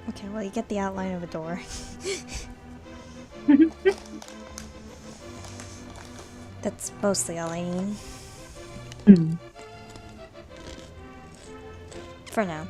Okay, well, you get the outline of a door. That's mostly all I need. Hmm. For now.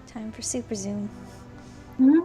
Time for super zoom. Hmm.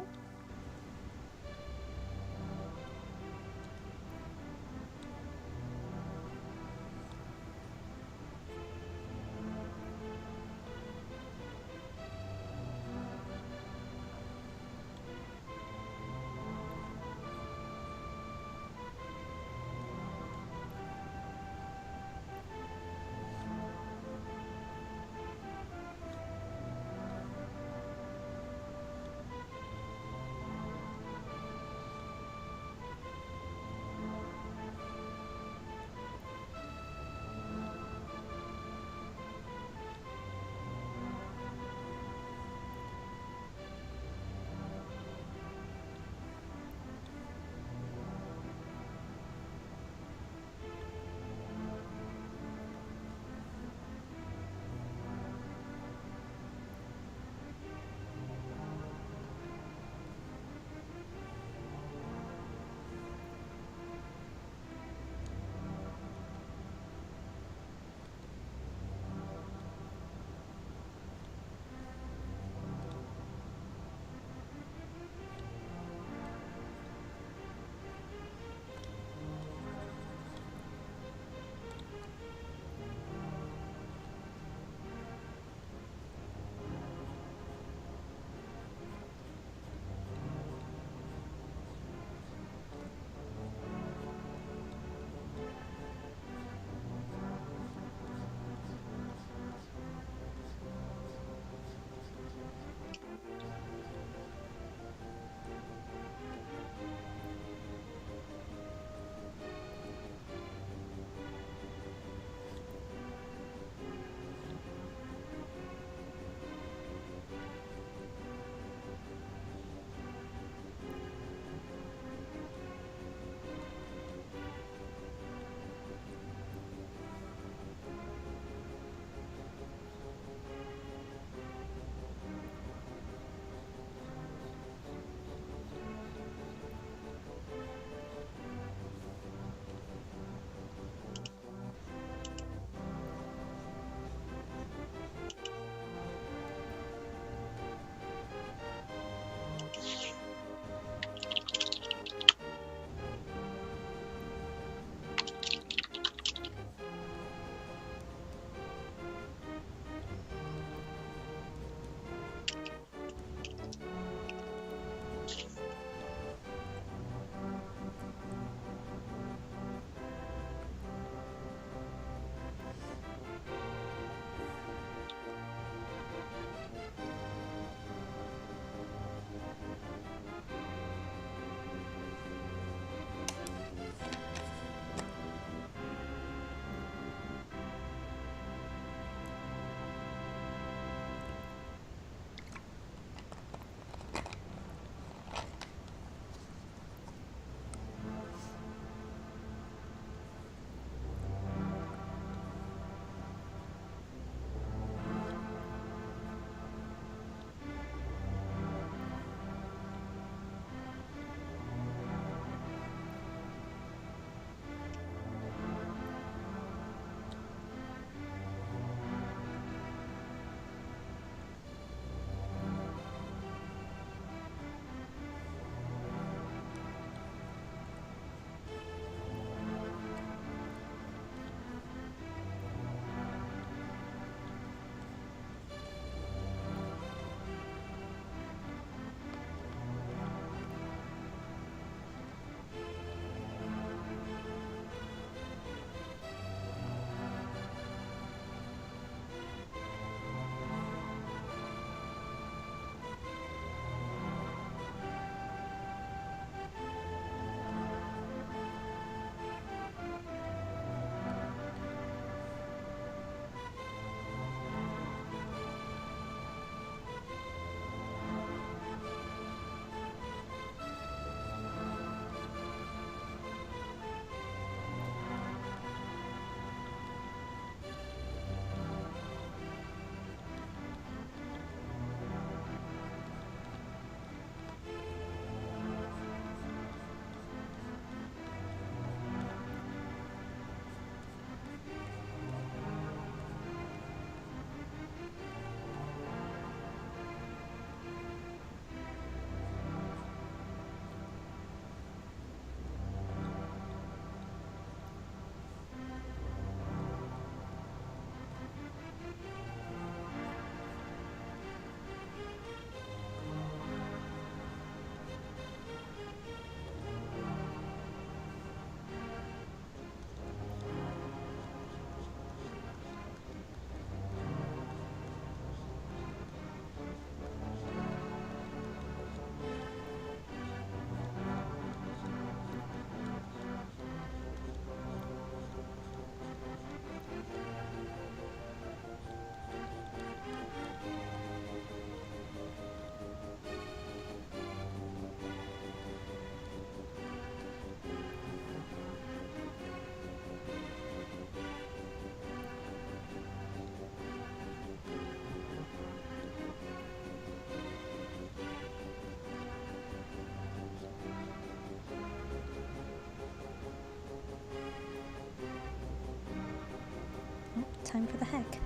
Time for the heck.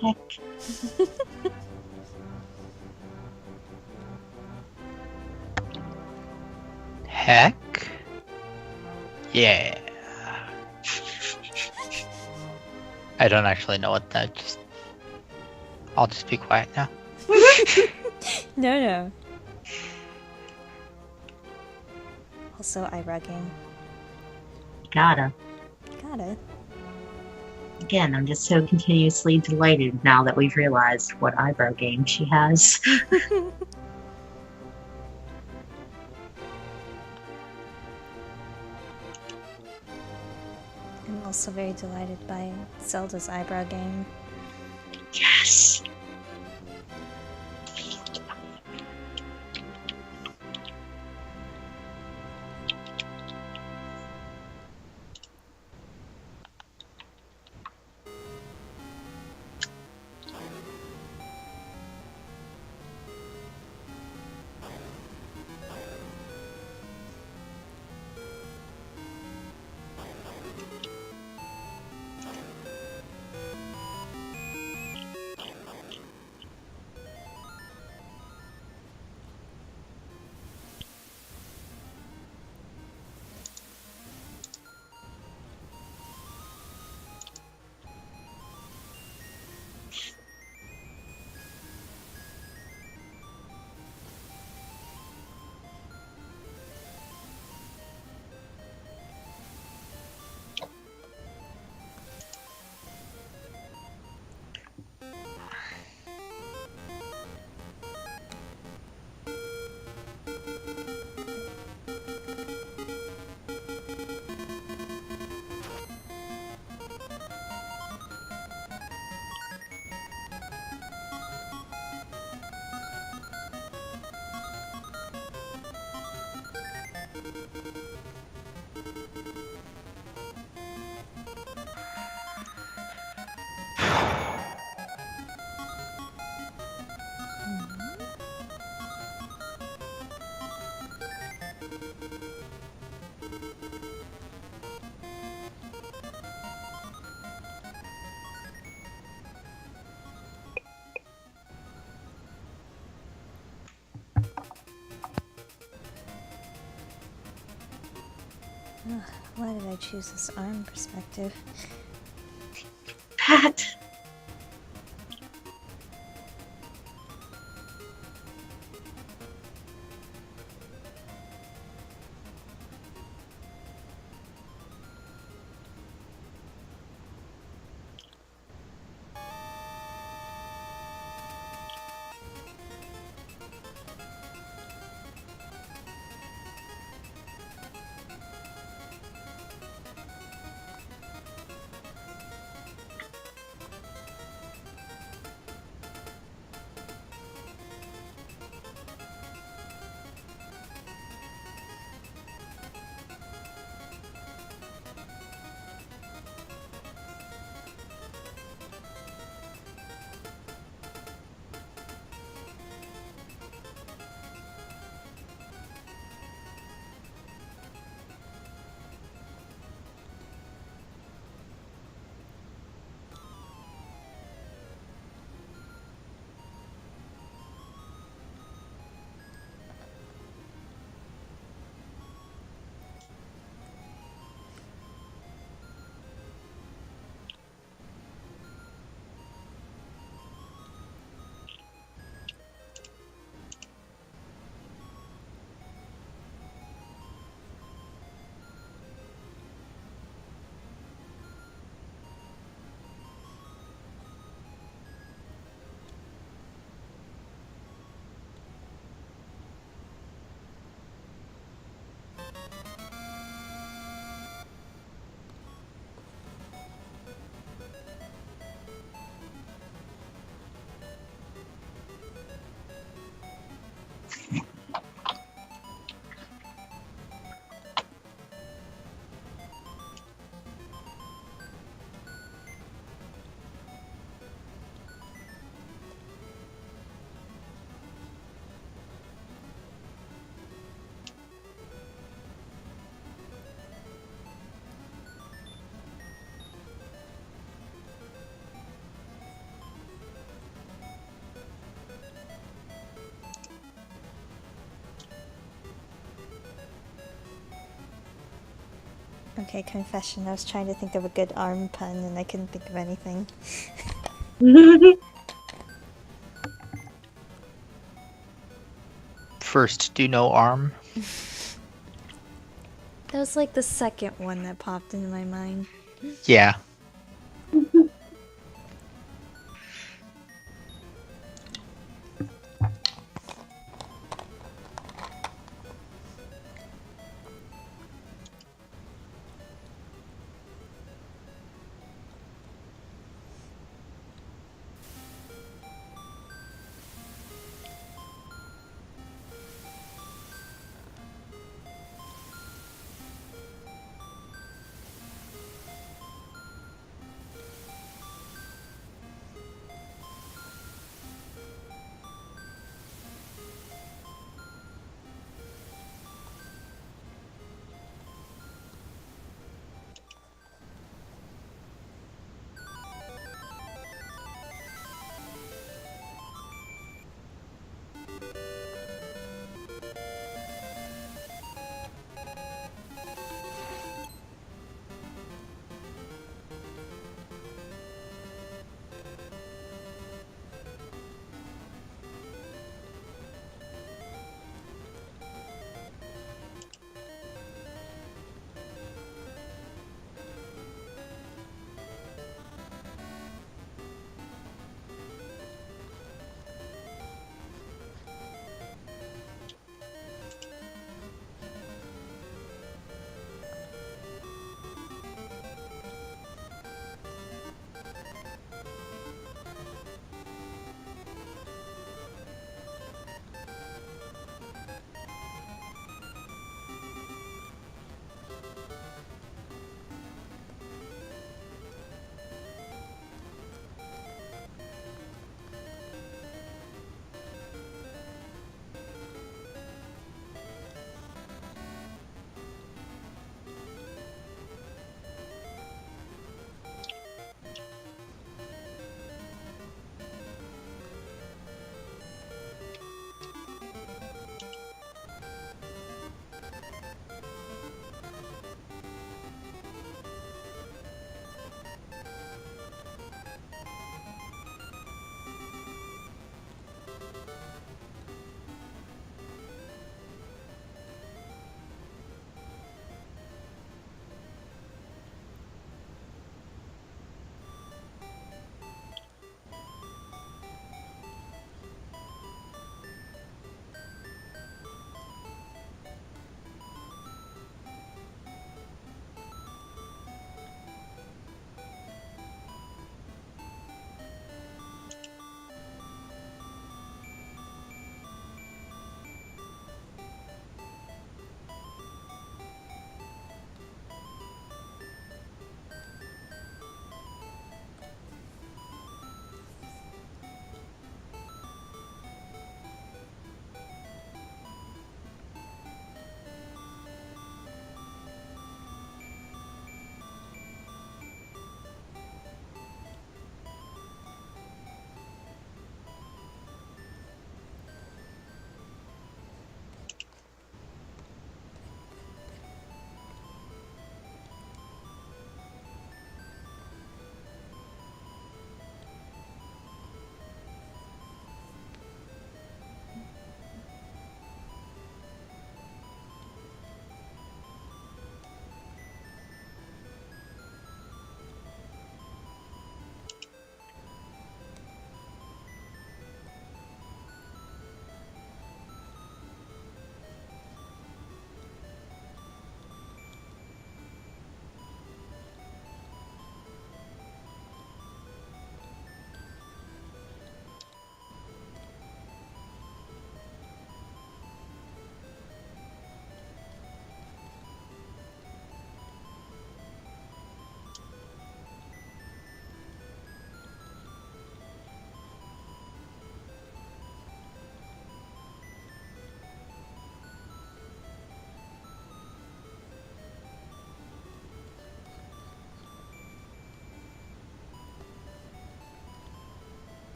Heck. Heck? Yeah. I don't actually know what that just... I'll just be quiet now. No. Also, eyebrow game. Gotta. Again, I'm just so continuously delighted now that we've realized what eyebrow game she has. I'm also very delighted by Zelda's eyebrow game. Yes! Ugh, why did I choose this arm perspective? Pat! Okay, confession. I was trying to think of a good arm pun and I couldn't think of anything. First, do no arm. That was like the second one that popped into my mind. Yeah.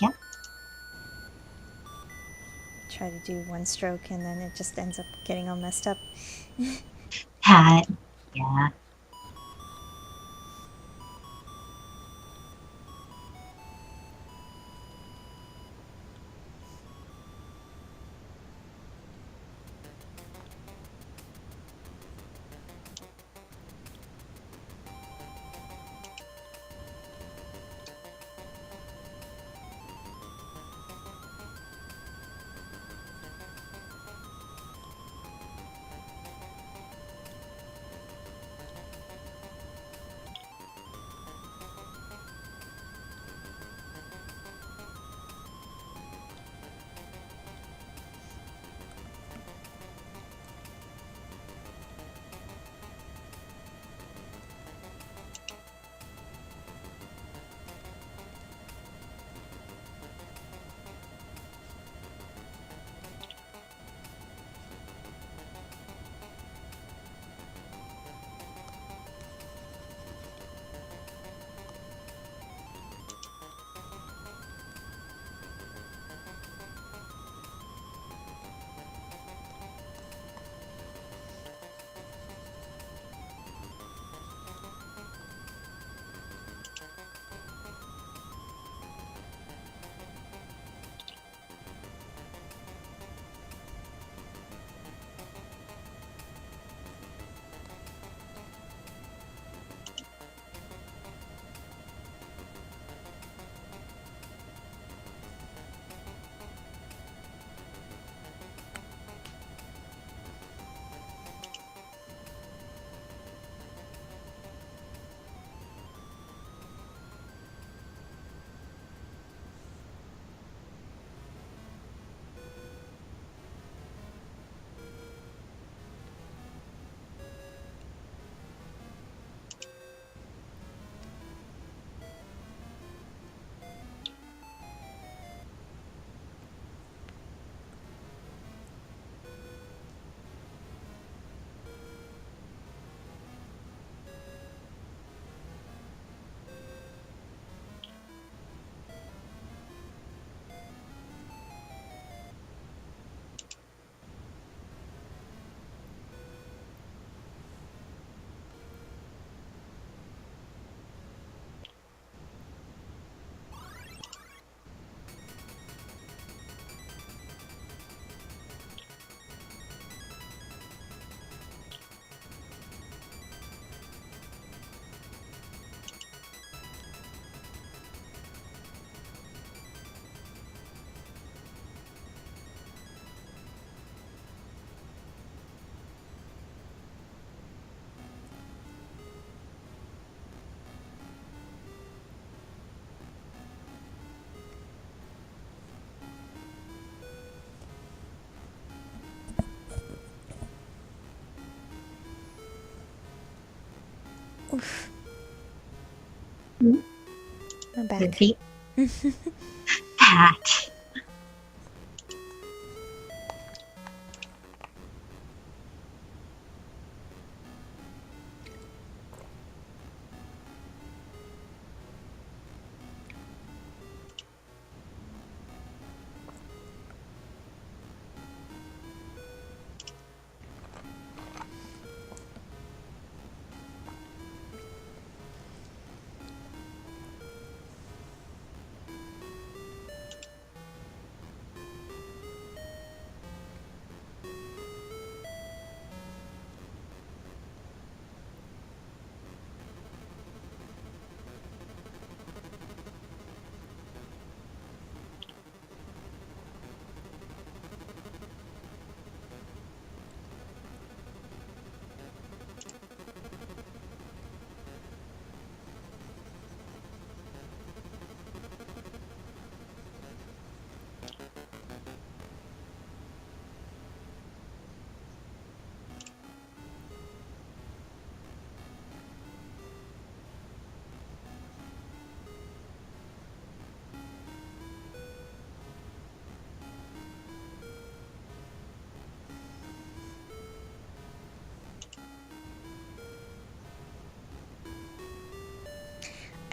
Yeah. Try to do one stroke and then it just ends up getting all messed up. Hat. Yeah. Oof. Hmm? I'm back. Repeat. Hat.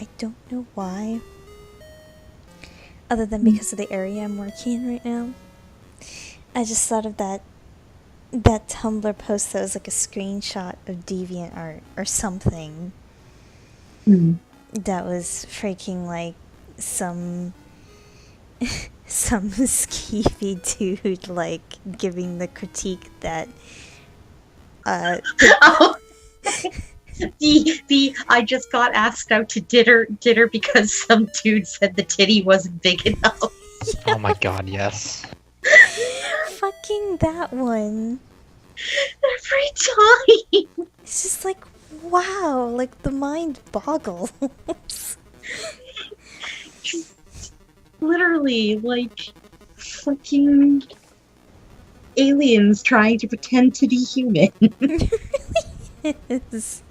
I don't know why. other than because of the area I'm working in right now. I just thought of that Tumblr post that was like a screenshot of DeviantArt or something. Mm. That was freaking like some some skeevy dude like giving the critique that Oh, the I just got asked out to dinner because some dude said the titty wasn't big enough. Oh my god, yes. fucking that one. Every time. It's just like, wow, like the mind boggles. Literally, like fucking aliens trying to pretend to be human. It is.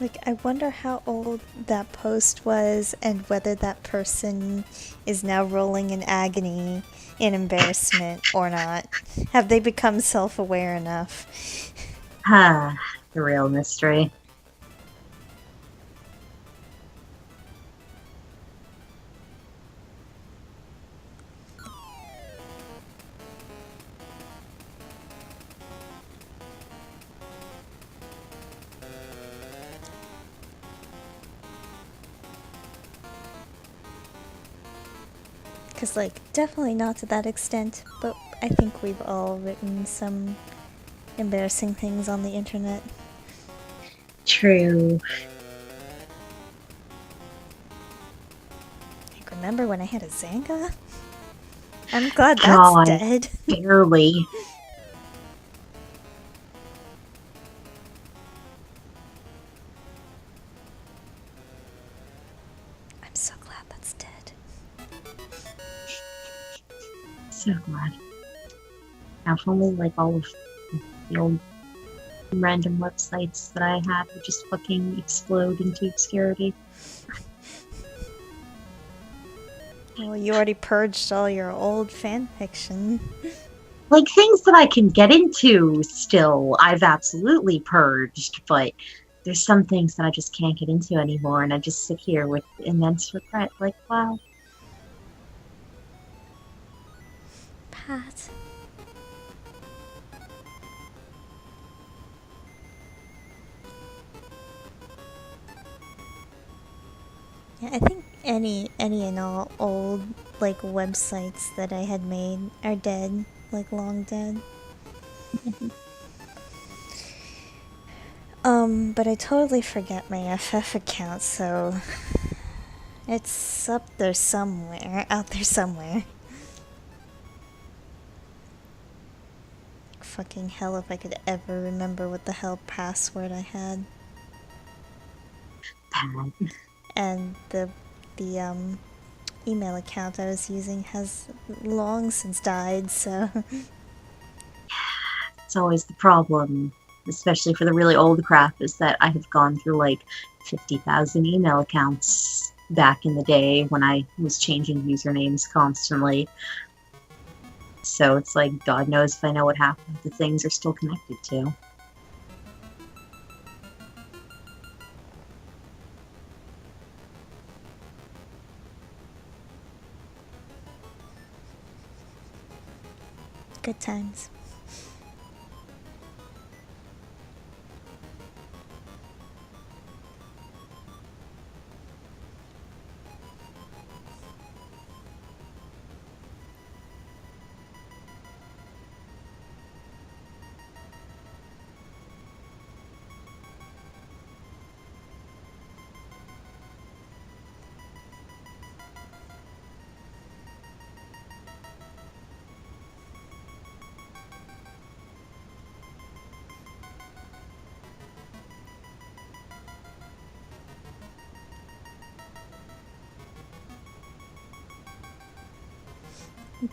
Like, I wonder how old that post was and whether that person is now rolling in agony in embarrassment or not. Have they become self-aware enough? Ah, the real mystery. Because, like, definitely not to that extent, but I think we've all written some embarrassing things on the internet. True. Like, remember when I had a Zanga? I'm glad that's God, dead. barely. I'm so glad that's dead. So glad. Now, if only like all of the old random websites that I had would just fucking explode into obscurity. Well, you already purged all your old fanfiction. Like things that I can get into still, I've absolutely purged, but there's some things that I just can't get into anymore, and I just sit here with immense regret. Like, wow. Pat. Yeah, I think any and all old like websites that I had made are dead, like long dead. But I totally forget my FF account, so it's up there somewhere, out there somewhere. Fucking hell if I could ever remember what the hell password I had. Bad. And the email account I was using has long since died, so It's always the problem, especially for the really old crap, is that I have gone through like 50,000 email accounts back in the day when I was changing usernames constantly. So it's like, God knows if I know what half of the things are still connected to. good times.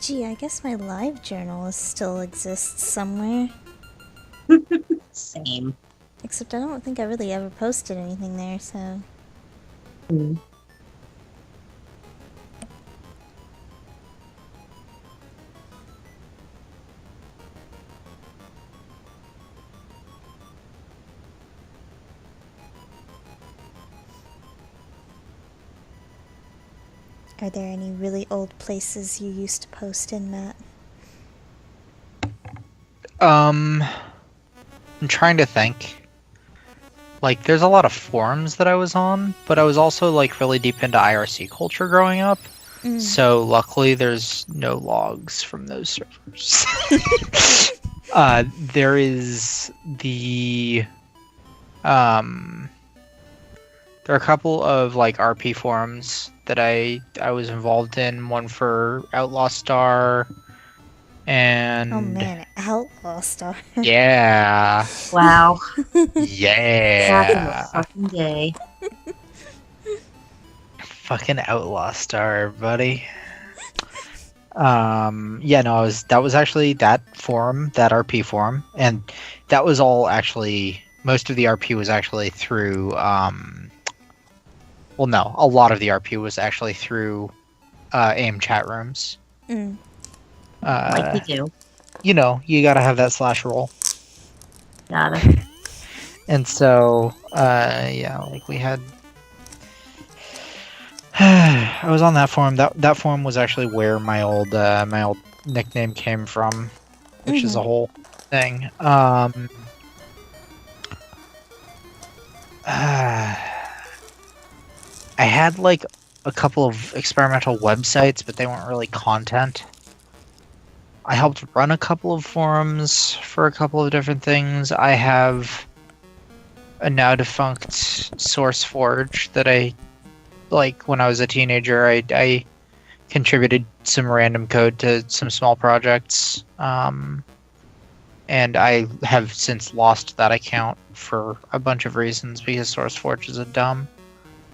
Gee, I guess my live journal still exists somewhere. Same. Except I don't think I really ever posted anything there, so... Mm. Are there any really old places you used to post in, Matt? I'm trying to think. Like, there's a lot of forums that I was on, but I was also like really deep into IRC culture growing up. So luckily, there's no logs from those servers. There is there are a couple of like RP forums that I was involved in. One for Outlaw Star, and Oh man, Outlaw Star. yeah, Wow. Back in the yeah, fucking day. fucking Outlaw Star, buddy. Yeah, no, that was actually that forum, that RP forum, and that was all actually most of the RP was actually through well, no, a lot of the RP was actually through AIM chat rooms. Like you do. You know, you gotta have that slash roll. Gotta. And so, yeah, like we had. I was on that forum. That forum was actually where my old nickname came from, which is a whole thing. I had like a couple of experimental websites, but they weren't really content. I helped run a couple of forums for a couple of different things. I have a now defunct SourceForge that I like when I was a teenager. I contributed some random code to some small projects, and I have since lost that account for a bunch of reasons because SourceForge is a dumb.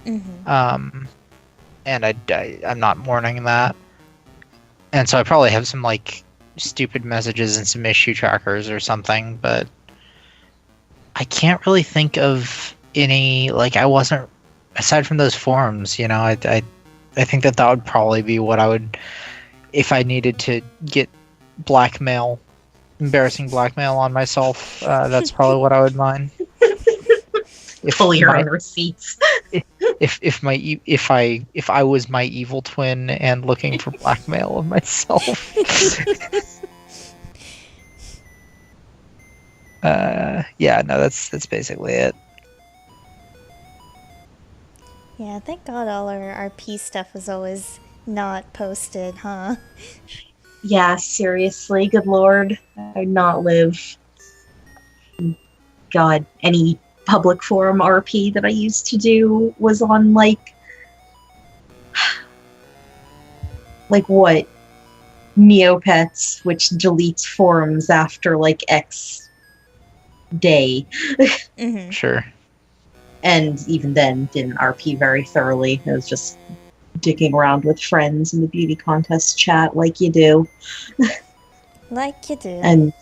And I'm not mourning that, and so I probably have some like stupid messages and some issue trackers or something, but I can't really think of any. Like, I wasn't, aside from those forums, you know, I think that would probably be what I would, if I needed to get blackmail, embarrassing blackmail on myself, that's probably what I would mine. Pull your own receipts. If I was my evil twin and looking for blackmail of myself. Yeah, no, that's basically it. Yeah, thank God all our RP stuff was always not posted, huh? Yeah, seriously, good lord. I'd not live. God, any public forum RP that I used to do was on like what? Neopets, which deletes forums after like X day. Sure. And even then didn't RP very thoroughly. It was just dicking around with friends in the beauty contest chat like you do. Like you do. And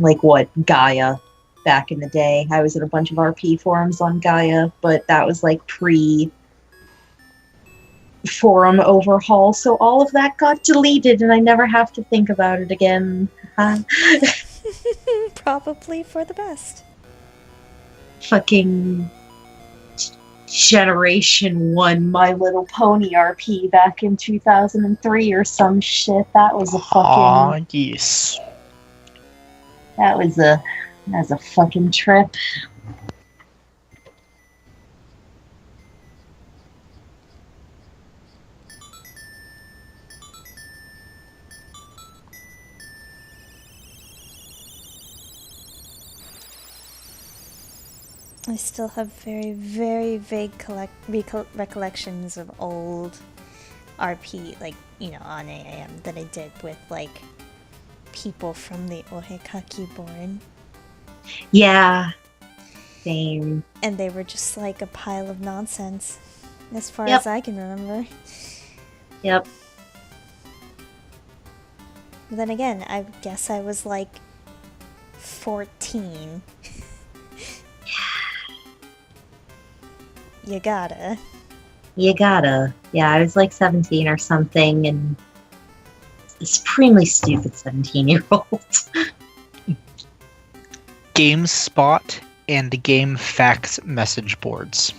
like what? Gaia back in the day. I was in a bunch of RP forums on Gaia, but that was like pre forum overhaul, so all of that got deleted and I never have to think about it again. Probably for the best. Fucking Generation 1 My Little Pony RP back in 2003 or some shit. That was a fucking... yes. That was a fucking trip. I still have very, very vague recollections of old RP, like, you know, on AIM that I did with, like, people from the Ohekaki board. Yeah. Same. And they were just, like, a pile of nonsense, as far Yep. as I can remember. Yep. But then again, I guess I was like 14. You gotta. You gotta. Yeah, I was like 17 or something, and a supremely stupid 17-year-old. GameSpot and GameFAQs message boards.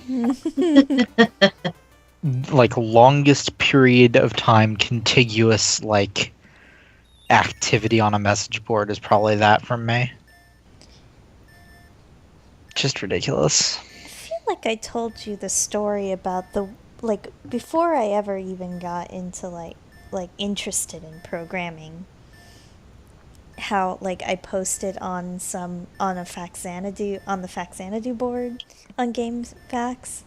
Like longest period of time contiguous like activity on a message board is probably that from me. Just ridiculous. I feel like I told you the story about the, like, before I ever even got into like interested in programming, how like I posted on the Faxanadu board on GameFAQs.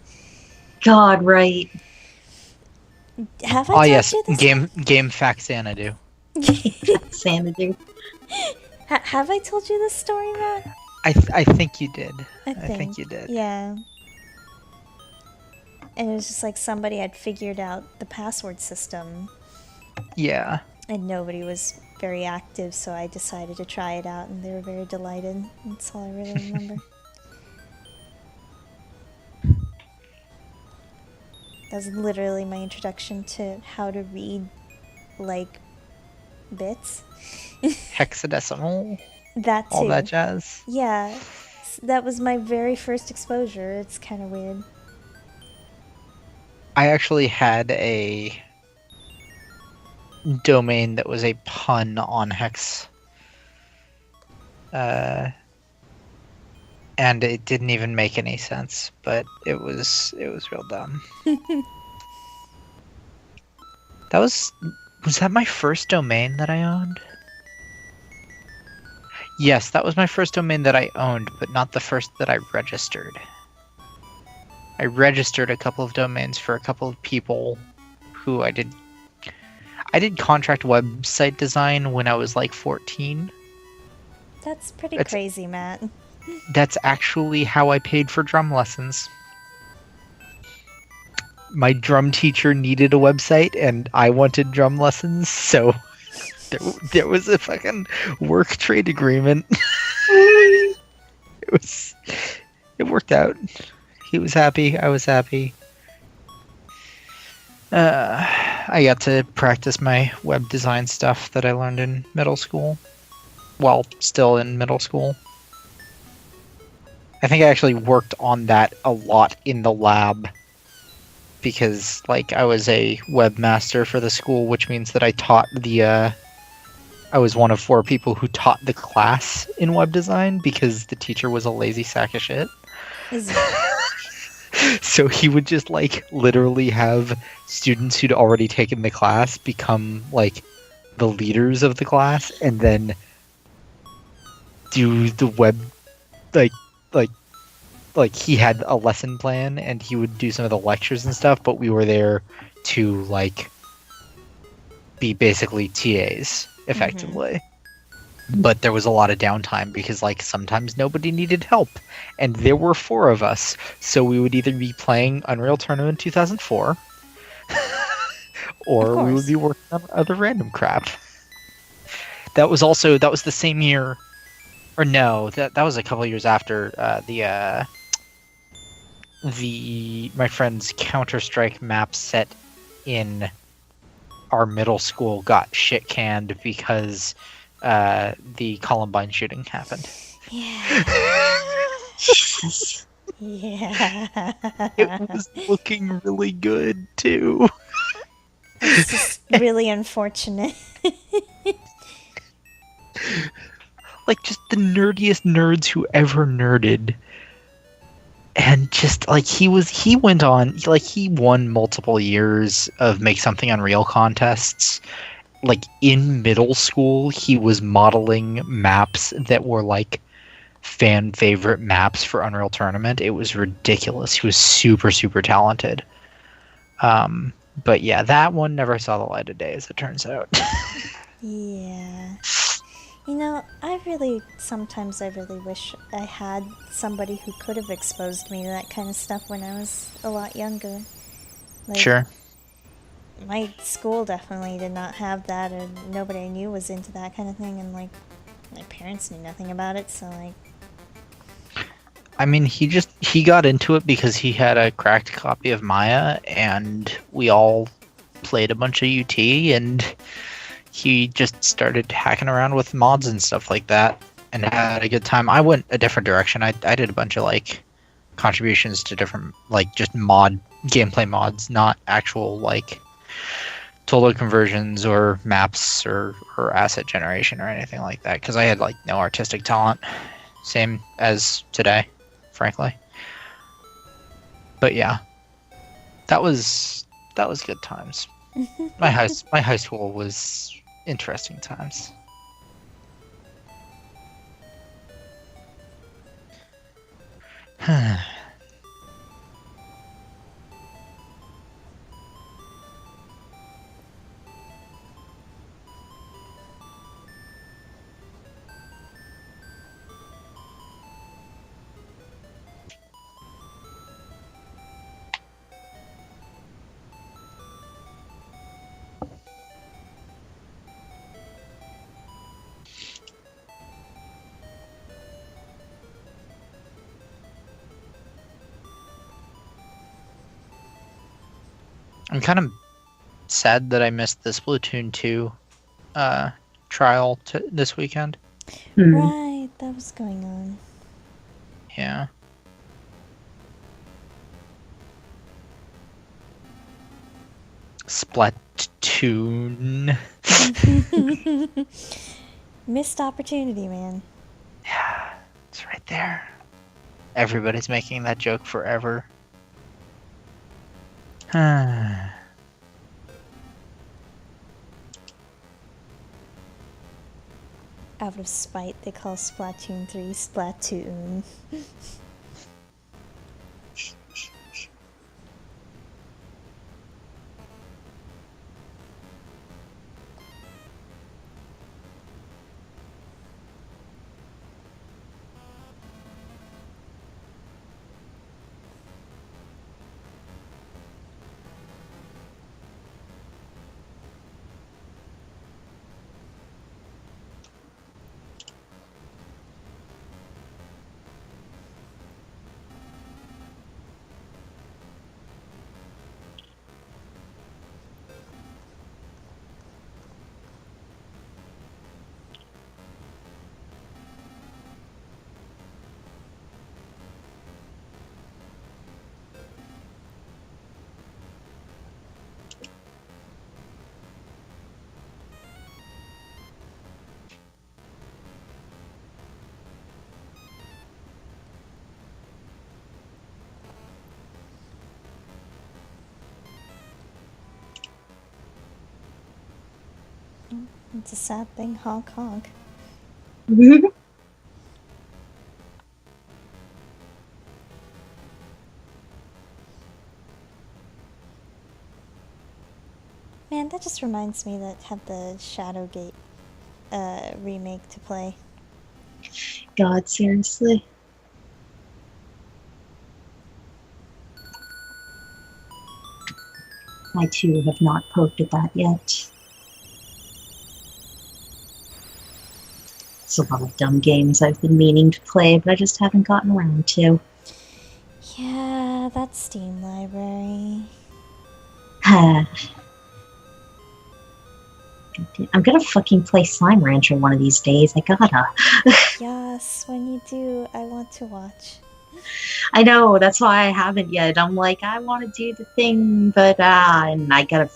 God, right. Have I Oh told yes, you this? GameFAQ Xanadu. Xanadu. Have I told you this story, Matt? I think you did. I think you did. Yeah. And it was just like somebody had figured out the password system, Yeah. and nobody was very active, so I decided to try it out, and they were very delighted. That's all I really remember. That was literally my introduction to how to read, like, bits. Hexadecimal. That too. All that jazz. Yeah. That was my very first exposure. It's kind of weird. I actually had a domain that was a pun on hex. And it didn't even make any sense, but it was real dumb. Was that my first domain that I owned? Yes, that was my first domain that I owned, but not the first that I registered. I registered a couple of domains for a couple of people who I did contract website design when I was like 14. That's pretty crazy, Matt. That's actually how I paid for drum lessons. My drum teacher needed a website and I wanted drum lessons, so there was a fucking work trade agreement. It worked out. He was happy, I was happy. I got to practice my web design stuff that I learned in middle school. Well, still in middle school. I think I actually worked on that a lot in the lab because, like, I was a webmaster for the school, which means that I taught I was one of 4 people who taught the class in web design because the teacher was a lazy sack of shit. So he would just, like, literally have students who'd already taken the class become, like, the leaders of the class and then do the web, like he had a lesson plan and he would do some of the lectures and stuff, but we were there to, like, be basically TAs, effectively. But there was a lot of downtime because, like, sometimes nobody needed help. And there were 4 of us, so we would either be playing Unreal Tournament 2004, or we would be working on other random crap. That was the same year, or no, that was a couple of years after my friend's Counter-Strike map set in our middle school got shit canned because the Columbine shooting happened. Yeah. Yeah. It was looking really good too. It's just really unfortunate. Like, just the nerdiest nerds who ever nerded. And just, like, he went on, like, he won multiple years of Make Something Unreal contests. Like, in middle school, he was modeling maps that were, like, fan favorite maps for Unreal Tournament. It was ridiculous. He was super, super talented. But yeah, that one never saw the light of day, as it turns out. Yeah. You know, sometimes I really wish I had somebody who could have exposed me to that kind of stuff when I was a lot younger. Like, Sure. my school definitely did not have that, and nobody I knew was into that kind of thing, and like my parents knew nothing about it, so like I mean, he got into it because he had a cracked copy of Maya, and we all played a bunch of UT, and he just started hacking around with mods and stuff like that, and had a good time. I went a different direction. I did a bunch of like contributions to different like just mod gameplay mods, not actual like total conversions or maps or asset generation or anything like that, because I had like no artistic talent, same as today, frankly. But yeah, that was good times. My high school was interesting times. I'm kind of sad that I missed the Splatoon 2 trial this weekend. right, that was going on. Yeah. Splatoon. Missed opportunity, man. Yeah, it's right there. Everybody's making that joke forever. Out of spite, they call Splatoon 3 Splatoon. It's a sad thing, honk honk. Man, that just reminds me that have the Shadowgate remake to play. God, seriously. I too have not poked at that yet. It's a lot of dumb games I've been meaning to play, but I just haven't gotten around to. Yeah, that Steam library. I'm gonna fucking play Slime Rancher one of these days. I gotta. Yes, when you do, I want to watch. I know, that's why I haven't yet. I'm like, I want to do the thing, but and I gotta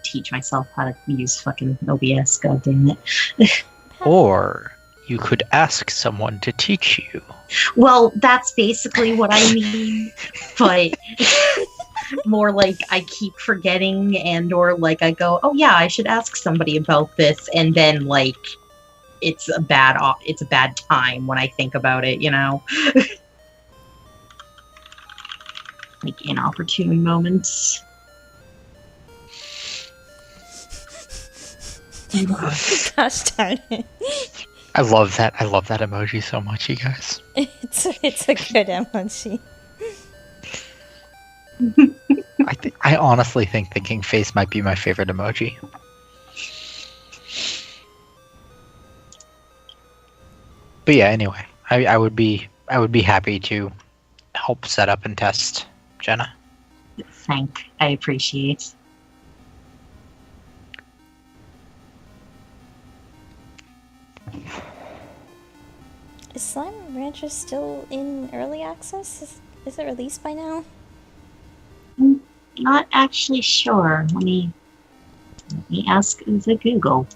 teach myself how to use fucking OBS. God damn it. Or you could ask someone to teach you. Well, that's basically what I mean, but more like I keep forgetting, and or like I go, oh yeah, I should ask somebody about this, and then like it's a bad time when I think about it, you know. Like inopportune moments. Gosh darn it. I love that emoji so much, you guys. It's a good emoji. I honestly think thinking face might be my favorite emoji. But yeah, anyway, I would be happy to help set up and test Jenna. I appreciate. Is Slime Rancher still in early access? Is it released by now? I'm not actually sure. Let me ask the Google.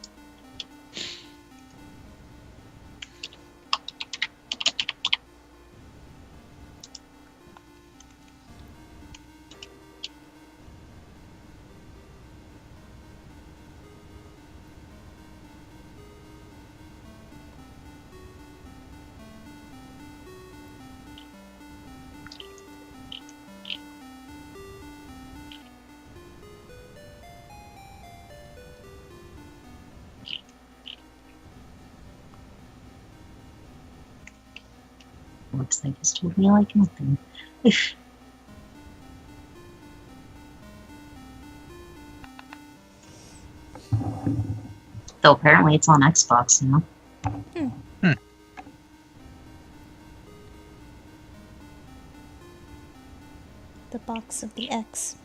Website just told me like nothing. Though apparently it's on Xbox now. The box of the X.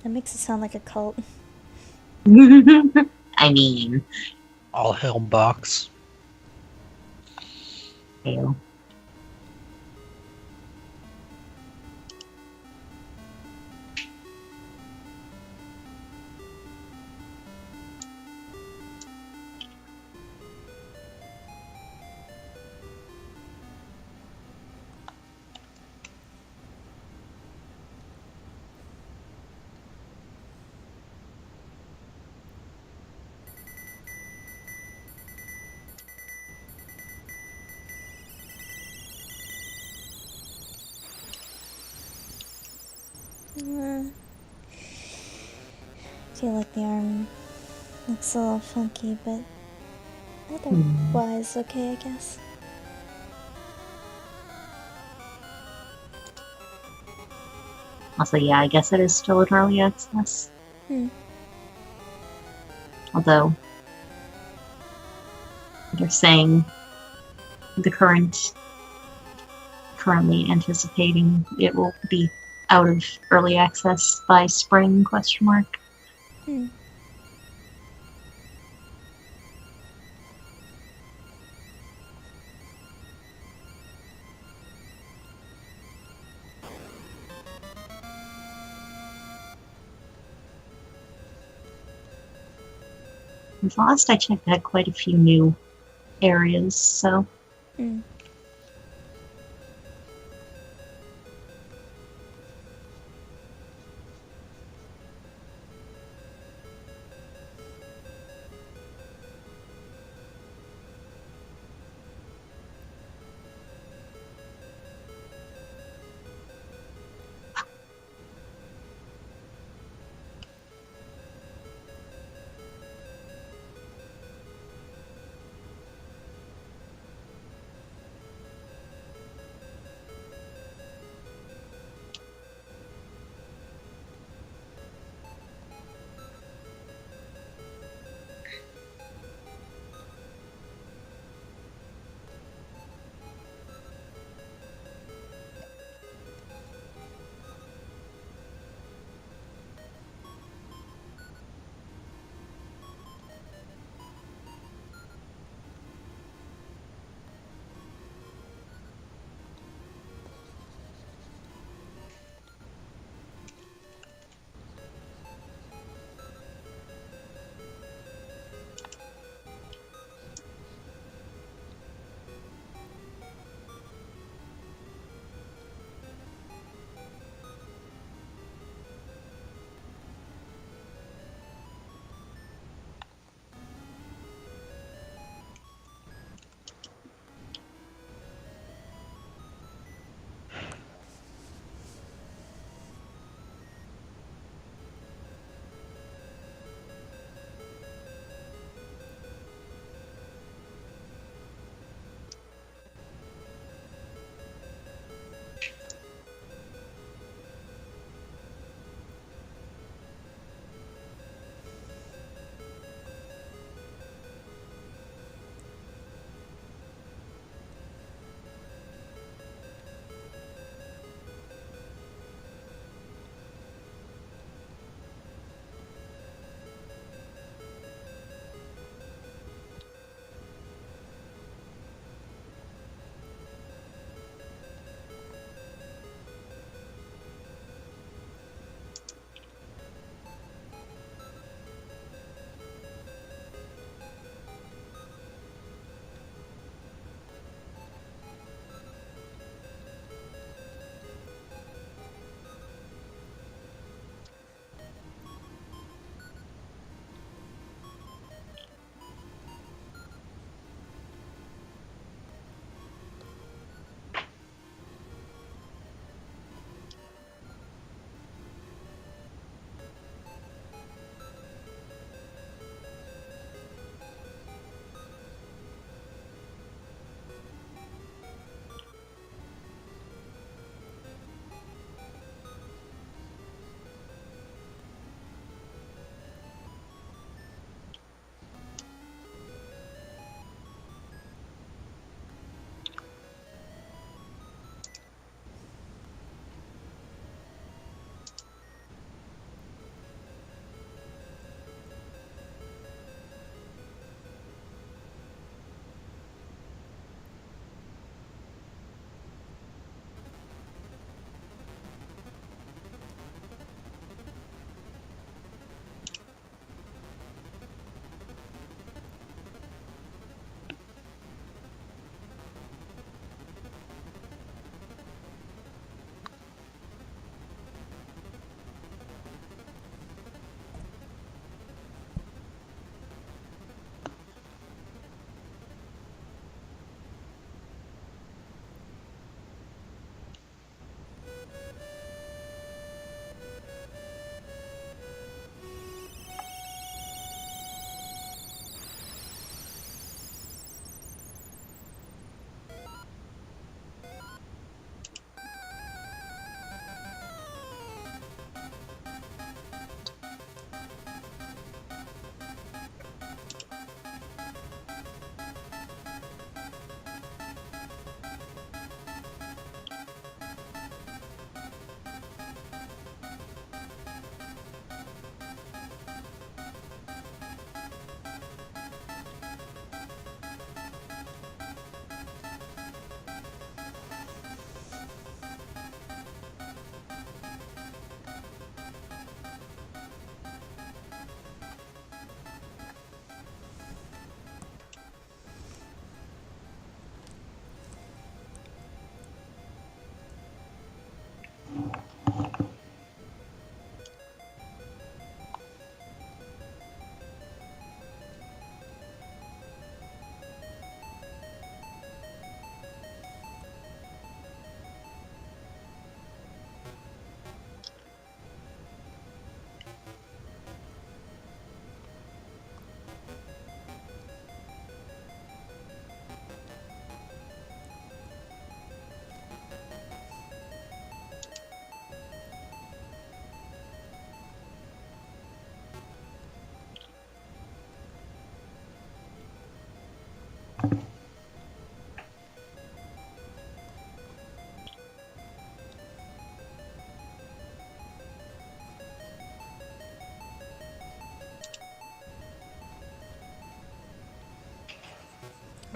That makes it sound like a cult. I mean, All hail box. ew. I feel like the arm looks a little funky, but otherwise okay, I guess. Also, yeah, I guess it is still in early access. Hmm. Although they're saying the currently anticipating it will be out of early access by spring ? Hmm. And last I checked, it had quite a few new areas, so Hmm.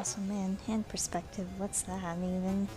Also, man, hand perspective, what's that even?